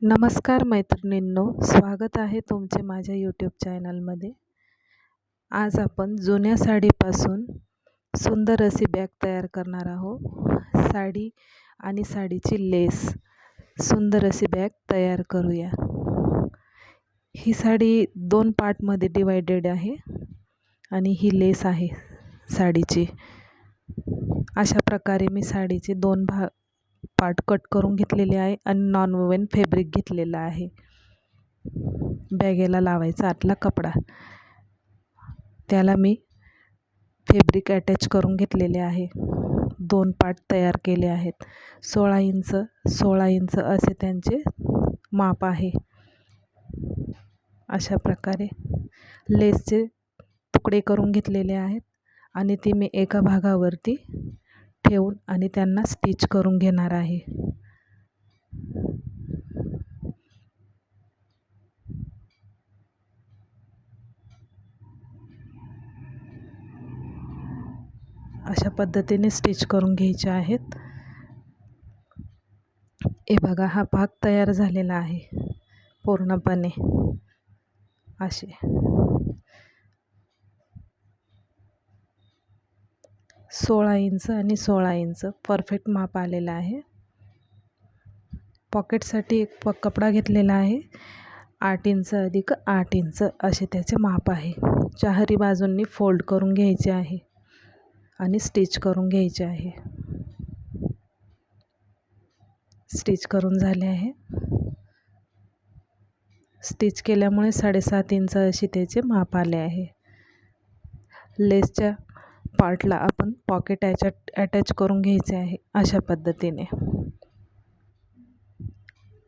नमस्कार मैत्रिणींनो, स्वागत आहे तुमचे माझ्या यूट्यूब चॅनलमध्ये. आज आपण जुन्या साडीपासून सुंदर अशी बॅग तयार करणार आहोत. साडी आणि साडीची लेस सुंदर अशी बॅग तयार करूया. ही साडी 2 पार्टमध्ये डिवायडेड आहे आणि ही लेस आहे साडीची. अशा प्रकारे मी साडीचे 2 पार्ट कट करून घेतलेले आहे आणि नॉन वोवन फॅब्रिक घेतलेला आहे. बॅगेला लावायचा आतला कपडा, त्याला मी फॅब्रिक अटॅच करून घेतलेले आहे. 2 पार्ट तयार केले आहेत. 16 इंच असे त्यांचे माप आहे. अशा प्रकारे लेसचे तुकडे करून घेतलेले आहेत आणि ते मी एका भागावरती ठेवून आणि त्यांना स्टिच करून घेणार आहे. अशा पद्धतीने स्टिच करून घ्यायचे आहेत. हे बघा, हा भाग तयार झालेला आहे पूर्णपणे. असे 16 इंच आणि 16 इंच परफेक्ट माप आलेला आहे. पॉकेटसाठी एक कपडा घेतलेला आहे. 8 इंच अधिक 8 इंच असे त्याचे माप आहे. चारही बाजूंनी फोल्ड करून घ्यायचे आहे आणि स्टिच करून घ्यायचे आहे. स्टिच करून झाले आहे. स्टिच केल्यामुळे 7.5 इंच अशी त्याचे माप आले आहे. लेसच्या पार्टला आपण पॉकेट अटॅच करून घ्यायचे आहे. अशा पद्धतीने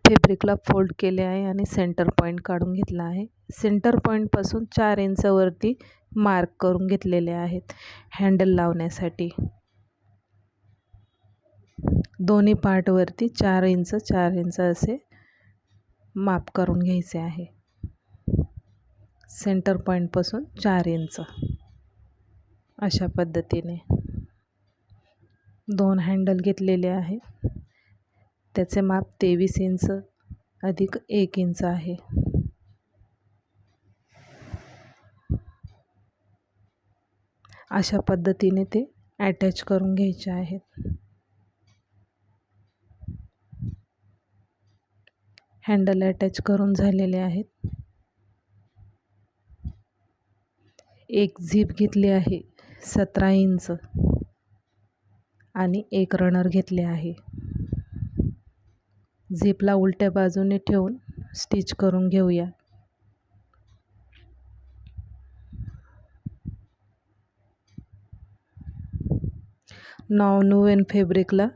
फॅब्रिकला फोल्ड केले आहे आणि सेंटर पॉईंट काढून घेतला आहे. सेंटर पॉईंटपासून 4 इंचवरती मार्क करून घेतलेले आहेत हँडल लावण्यासाठी. दोन्ही पार्टवरती 4 इंच असे माप करून घ्यायचे आहे. सेंटर पॉईंटपासून 4 इंच अशा पद्धतीने 2 हँडल घेतलेले आहे. त्याचे माप 23 इंच अधिक 1 इंच आहे. अशा पद्धतीने ते अटॅच करून घ्यायचे आहेत. हँडल अटॅच करून झालेले आहेत. एक झीप घेतली आहे 17 इंच आणि एक रनर घेतले आहे. झीपला उलट्या बाजूने ठेवून स्टिच करून घेऊया. नॉन वोवन फॅब्रिकला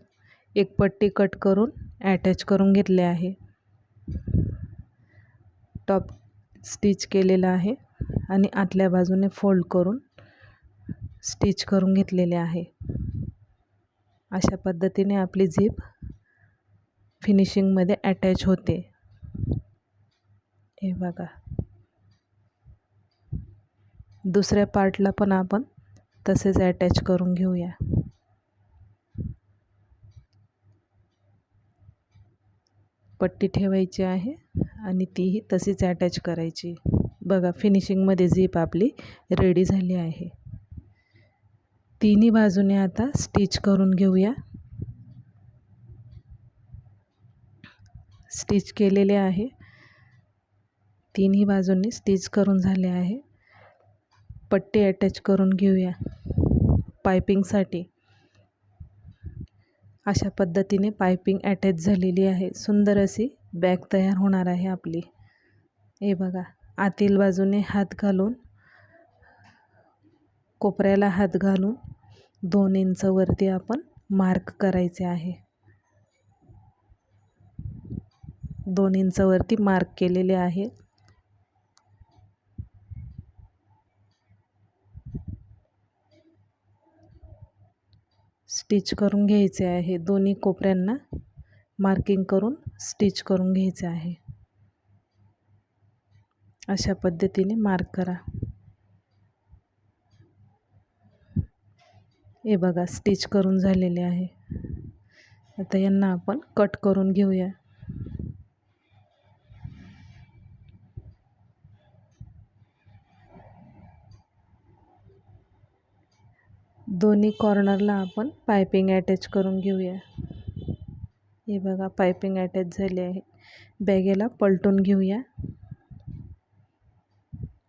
एक पट्टी कट करून अटॅच करून घेतले आहे. टॉप स्टिच केलेला आहे आणि आतल्या बाजूने फोल्ड करून स्टिच करून घेतलेले आहे. अशा पद्धतीने आपली झीप फिनिशिंगमध्ये अटॅच होते. हे बघा, दुसऱ्या पार्टला पण आपण तसेच अटॅच करून घेऊया. पट्टी ठेवायची आहे आणि तीही तशीच अटॅच करायची. बघा, फिनिशिंगमध्ये झीप आपली रेडी झाली आहे. तिन्ही बाजूने आता स्टिच करून घेऊया. स्टिच केलेले आहे. तिन्ही बाजूंनी स्टिच करून झाले आहे. पट्टी अटॅच करून घेऊया पायपिंगसाठी. अशा पद्धतीने पायपिंग अटॅच झालेली आहे. सुंदर अशी बॅग तयार होणार आहे आपली. हे बघा, आतील बाजूने हात घालून, कोपऱ्याला हात घालून 2 इंचवरती आपण मार्क करायचे आहे. 2 इंचवरती मार्क केलेले आहे. स्टिच करून घ्यायचे आहे. दोन्ही कोपऱ्यांना मार्किंग करून स्टिच करून घ्यायचे आहे. अशा पद्धतीने मार्क करा. हे बघा, स्टिच करून झालेले आहे. आता यांना आपण कट करून घेऊया. दोन्ही कॉर्नरला आपण पायपिंग अटॅच करून घेऊया. हे बघा पायपिंग अटॅच झाली आहे. बॅगेला पलटून घेऊया.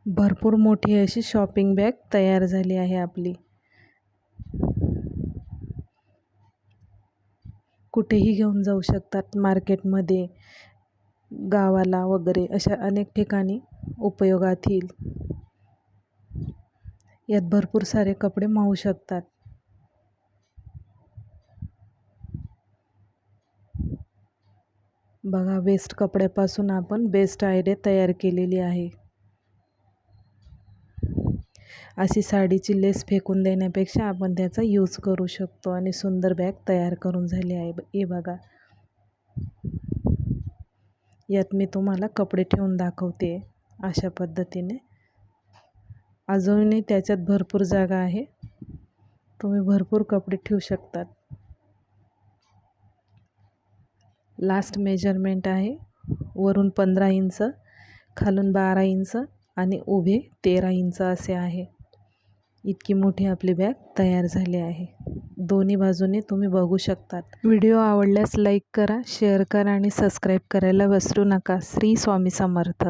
भरपूर मोठी अशी शॉपिंग बॅग तयार झाली आहे आपली. कुठेही घेऊन जाऊ शकतात, मार्केटमध्ये, गावाला वगैरे अशा अनेक ठिकाणी उपयोगात येईल. यात भरपूर सारे कपडे मावू शकतात. बघा वेस्ट कपड्यापासून आपण बेस्ट आयडिया तयार केलेली आहे. अशी साडीची लेस फेकून देण्यापेक्षा आपण त्याचा यूज करू शकतो आणि सुंदर बॅग तयार करून झाली आहे. हे बघा, यात मी तुम्हाला कपडे ठेवून दाखवते. अशा पद्धतीने अजूनही त्याच्यात भरपूर जागा आहे, तुम्ही भरपूर कपडे ठेवू शकतात. लास्ट मेजरमेंट आहे, वरून 15 इंच, खालून 12 इंच आणि उभे 13 इंच असे आहे. इतकी मोठी आपली बॅग तयार झाली आहे. दोन्ही बाजूने तुम्ही बघू शकतात. व्हिडिओ आवडल्यास लाईक करा, शेअर करा आणि सबस्क्राईब करायला विसरू नका. श्री स्वामी समर्थ.